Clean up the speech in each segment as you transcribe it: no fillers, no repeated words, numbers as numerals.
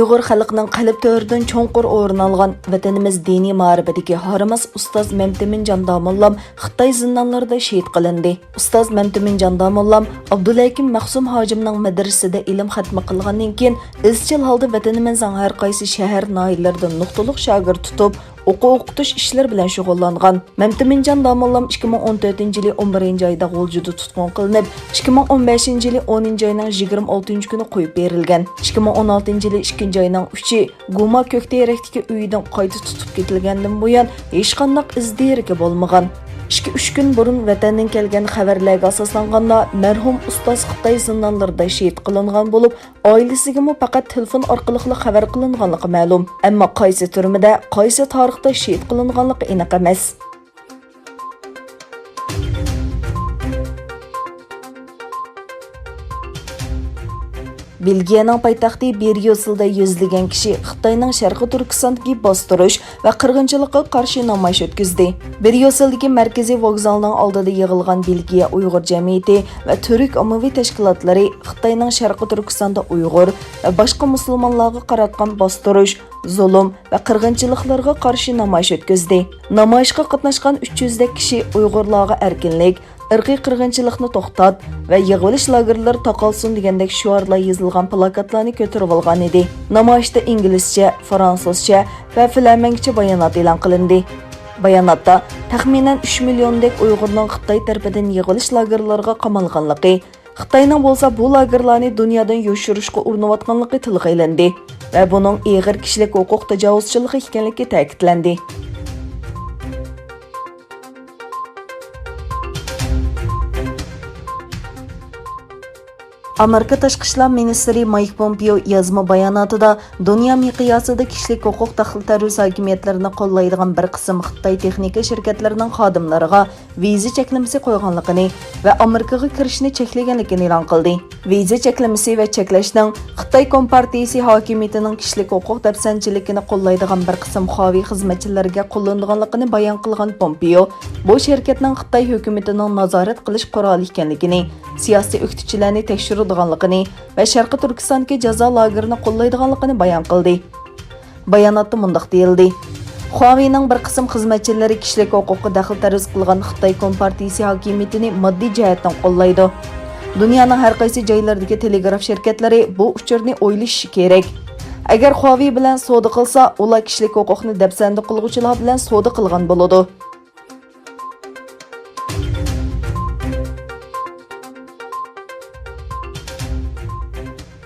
Uyghur xalqining qalb to'ridan cho'nqur o'rin olgan vatanimiz diniy ma'rifidagi harimas ustoz Mamtimin Jandamollam Xitoy zindonlarida shahid qilindi. Ustoz Mamtimin Jandamollam Abdullakim Maqsum hojimning madrasasida ilm xatmi qilgandan keyin izchil holda vatanimizning har qaysi shahar noyillarida nuqtaliq shogird tutib o'qitish ishlari bilan shug'ullangan. Mamtimin Jandamollam 2014-yili 11-oyda G'oljida tutqun qilinib, 2015-yili 10-oyning 26 kuni qo'yib berilgan. 2016-yili 2-oyning 3-i Guma Ko'kterakdagi uyidan qayta tutib ketilgandan buyon hech qanday izdirki bo'lmagan. 2-3 kun burun vatandan kelgan xabarlarga asoslanganda marhum ustoz Xitoy zindonlarida shahid qilingan bo'lib, oilasiga faqat telefon orqali xabar qilinganligi ma'lum. Ammo qaysi turmada, qaysi tarixda shahid qilinganligi aniq emas. Belgiyaning poytaxti Biryosilda yuzlagan kishi Xitoyning Sharqi Turkistondagi bostirish va qirg'inchilikqa qarshi namoyish o'tkazdi. Biryosildagi markaziy vokzalning oldida yig'ilgan Belgiya Uyg'ur jamiyati va turk ommaviy tashkilotlari Xitoyning Sharqi Turkistonda Uyg'ur va boshqa musulmonlarga qaratgan bostirish, zulm va qirg'inchiliklarga qarshi namoyish o'tkazdi. Namoyishga qatnashgan 300 dak kishi Uyg'urlarga erkinlik, irqiy qirg'inchilikni to'xtat va yig'ilish lagerlari taqalsin degandek shiorlar yozilgan plakatlarni ko'tarib olgan edi. Namoyishda inglizcha, fransuzcha va flamandcha bayonot e'lon qilindi. Bayonotda taxminan 3 milliondek Uyg'urning Xitoy tarafidan yig'ilish lagerlariga qamalganligi, Xitoyning bo'lsa bu lagerlarni dunyodan yoshirishga urinayotganligi tilga ilindi va buning og'ir kishilik huquq tajovuzchiligi ekanligi ta'kidlandi. Amerika Tashqi ishlar ministri Mike Pompeo yozma bayonotida dunyo miqyosida kishilik huquq daxl-taruz hokimiyatlarini qo'llaydigan bir qism Xitoy texnika shirkatlarining xodimlariga viza cheklamasi qo'yganligini va Amerikaga kirishni cheklaganligini e'lon qildi. Viza cheklamasi va cheklashning Xitoy Kompartiyasi hokimiyatining kishilik huquq dafsanchiligini qo'llaydigan bir qism xaviy xizmatchilarga qo'llanganligini bayon qilgan Pompeo, bu shirkatning Xitoy hukumatining nazorat qilish quroli ekanligini, siyosiy o'qituvchilarni tekshiradiganligini va Sharqi Turkistondagi jazo lagerini qo'llaydiganligini bayon qildi. Bayonotda mundaq deyildi: Huawei'ning bir qism xizmatchilari kishilik huquqqa daxl-taruz qilgan Xitoy Kompartiyasi hokimiyatini moddiy jihatdan qo'llaydi. Dunyoning har qaysi joylaridagi telegraf shirkatlari bu uchurni o'ylashi kerak. Agar Huawei bilan savdo qilsa, ular kishilik huquqni dafsanda qilguvchilar bilan savdo qilgan bo'ladi.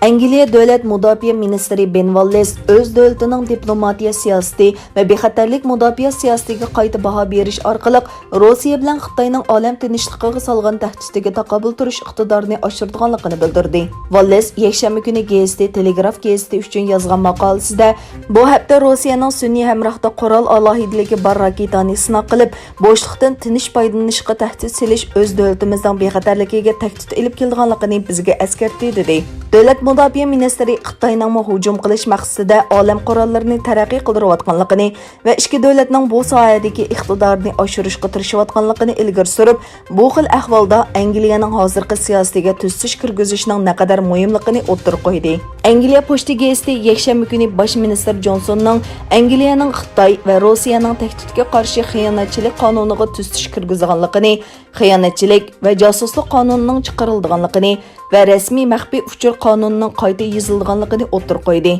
Angliya Davlat Mudofaa ministri Ben Wallace o'z davlatining diplomatiya siyosati va bexatarlik mudofaa siyosatiga qayta baho berish orqali Rossiya bilan Xitoyning olam tinchligiga solgan tahdidiga taqobil turish iqtidorini oshirganligini bildirdi. Wallace yakshanba kuni gazeta Telegraf gazeti uchun yozgan maqolasida bu hafta Rossiyaning sun'iy hamrohda qurol alohidligi bor raketani sinov qilib, bo'shliqdan tinch foydalanishga tahdid selish o'z davlatimizning bexatarligiga tahdid ilib kelganligini bizga eskartdi dedi. Davlat Mudofaa ministri Xitoyning hujum qilish maqsadida olam qurollarini taraqqiy qildirayotganligini va ikki davlatning bu sohadagi iqtidorini oshirishga tirishayotganligini ilgari surib, bu xil ahvolda Angliyaning hozirgi siyosatiga tusish kirgizishning naqadar muhimligini o'ttirib qo'ydi. Angliya pochta gazeti yakshanba kuni bosh ministr Johnsonning Angliyaning Xitoy va Rossiyaning tahdidga qarshi xiyonatchilik qonuniga tusish kirgizganligini, xiyonatchilik va josuslik qonunining chiqarilganligini va rasmiy maxfiy uchur qonunining qayta yozilganligini o'ttirib qo'ydi.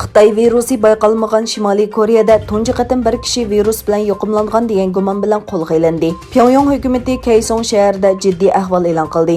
Xitoy virusi bayqalmagan Shimoliy Koreyada tunji qatim bir kishi virus bilan yuqumlangan degan gumon bilan qo'lga olindi. Pyongyang hukumati Kaesong shahrida jiddiy ahvol e'lon qildi.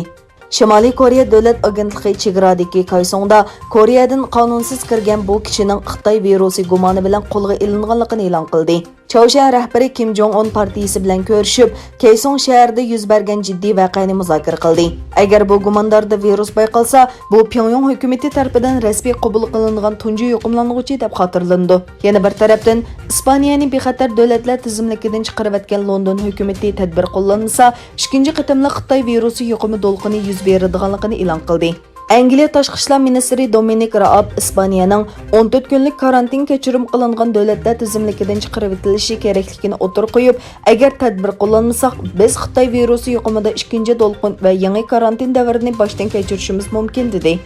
Shimoliy Koreya davlat agentligi chegaradagi Kaesongda Koreyadan qonunsiz kirgan bu kishining Xitoy virusi gumoni bilan qo'lga olinganligini e'lon qildi. Chaoshan rahbari Kim Jong-un partiyasi bilan ko'rishib, Kaesong shahrida yuz bergan jiddiy voqeani muzokara qildi. Agar bu gumondorda virus bayqalsa, bu Pyongyang hukumati tomonidan rasmiy qabul qilingan tunji yuqumlanuvchi deb xotirlandi. Yana bir tarafdan Ispaniyani bexatar davlatlar tizimligidan chiqarib o'tgan London hukumati tadbir qo'llansa, ikkinchi qatimli Xitoy virusi yuqumi to'lqini yuz beradiganligini e'lon qildi. Angliya Tashqi ishlar ministri Dominic Raab Ispaniyaning 14 kunlik karantin kechirim qilingan davlatlar tizimligidan chiqarib etilishi kerakligini o'tirib qo'yib, agar tadbir qo'llanmasak, biz Xitoy virusi yuqumida ikkinchi to'lqin va yangi karantin davrini boshdan kechirishimiz mumkin dedi.